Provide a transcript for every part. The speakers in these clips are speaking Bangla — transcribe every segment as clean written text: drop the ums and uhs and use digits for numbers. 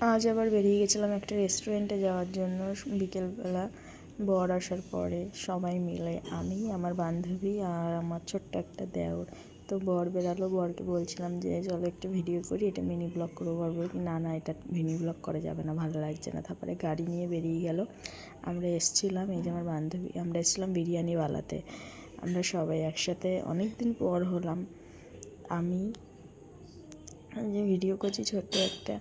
আজ আবার বেরিয়ে গেছিলাম একটা রেস্টুরেন্টে যাওয়ার জন্য বিকেলবেলা। বর আসার পরে সবাই মিলে, আমি, আমার বান্ধবী আর আমার ছোট্ট একটা দেওর। তো বর বেরালো, বরকে বলছিলাম যে চলো একটু ভিডিও করি, এটা মিনি ব্লগ করবো। বর বল কি না না, এটা মিনি ব্লগ করা যাবে না, ভালো লাগছে না। তারপরে গাড়ি নিয়ে বেরিয়ে গেল। আমরা এসছিলাম, এই যে আমার বান্ধবী, আমরা এসেছিলাম বিরিয়ানিওয়ালাতে। আমরা সবাই একসাথে অনেক দিন পর হলাম। আমি যে ভিডিও করছি ছোট্ট একটা,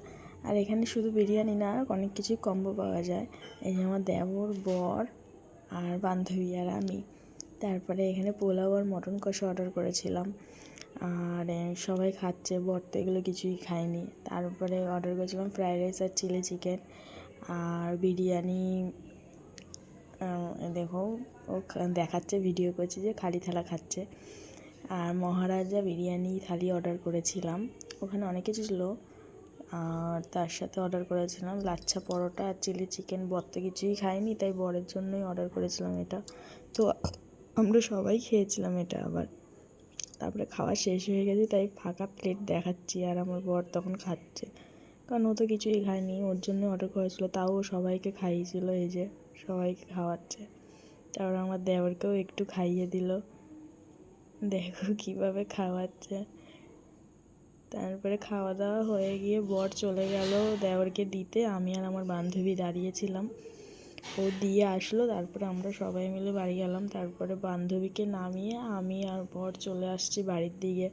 আর এখানে শুধু বিরিয়ানি না, অনেক কিছুই কম্বো পাওয়া যায়। এই যে আমার দেওর, বর আর বান্ধবী আর আমি। তারপরে এখানে পোলাও আর মটন কষা অর্ডার করেছিলাম। আর সবাই খাচ্ছে, বর তো এগুলো কিছুই খায়নি। তারপরে অর্ডার করেছিলাম ফ্রাইড রাইস আর চিলি চিকেন আর বিরিয়ানি। দেখো, ও দেখাচ্ছে, ভিডিও করছে যে খালি থালা খাচ্ছে। আর মহারাজা বিরিয়ানি থালি অর্ডার করেছিলাম, ওখানে অনেক কিছু ছিল। আর তার সাথে অর্ডার করেছিলাম লাচ্ছা পরোটা আর চিলি চিকেন। বর তো কিছুই খাইনি, তাই বরের জন্যই অর্ডার করেছিলাম এটা। তো আমরা সবাই খেয়েছিলাম এটা আবার। তারপরে খাওয়া শেষ হয়ে গেছে, তাই ফাঁকা প্লেট দেখাচ্ছি, আর আমার বর তখন খাচ্ছে, কারণ ও তো কিছুই খায়নি, ওর জন্য অর্ডার করেছিল। তাও ও সবাইকে খাইয়েছিল, এই যে সবাইকে খাওয়াচ্ছে। তারপর আমার দেওরকেও একটু খাইয়ে দিল, দেখো কীভাবে খাওয়াচ্ছে। তারপরে খাওয়া দাওয়া হয়ে গিয়ে বর চলে গেল দেওরকে দিতে, আমি আর আমার বান্ধবী দাঁড়িয়েছিলাম। ও দিয়ে আসলো, তারপরে আমরা সবাই মিলে বাড়ি গেলাম। তারপরে বান্ধবীকে নামিয়ে আমি আর বর চলে আসছি বাড়ির দিকে।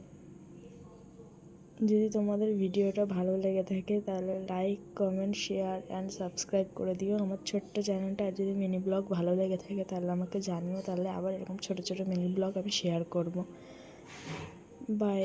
যদি তোমাদের ভিডিওটা ভালো লেগে থাকে তাহলে like, comment, share and subscribe করে দিও আমার ছোট্ট চ্যানেলটা। আর যদি মিনি ব্লগ ভালো লেগে থাকে তাহলে আমাকে জানিও, তাহলে আবার এরকম ছোটো ছোটো মিনি ব্লগ আমি শেয়ার করব। বাই।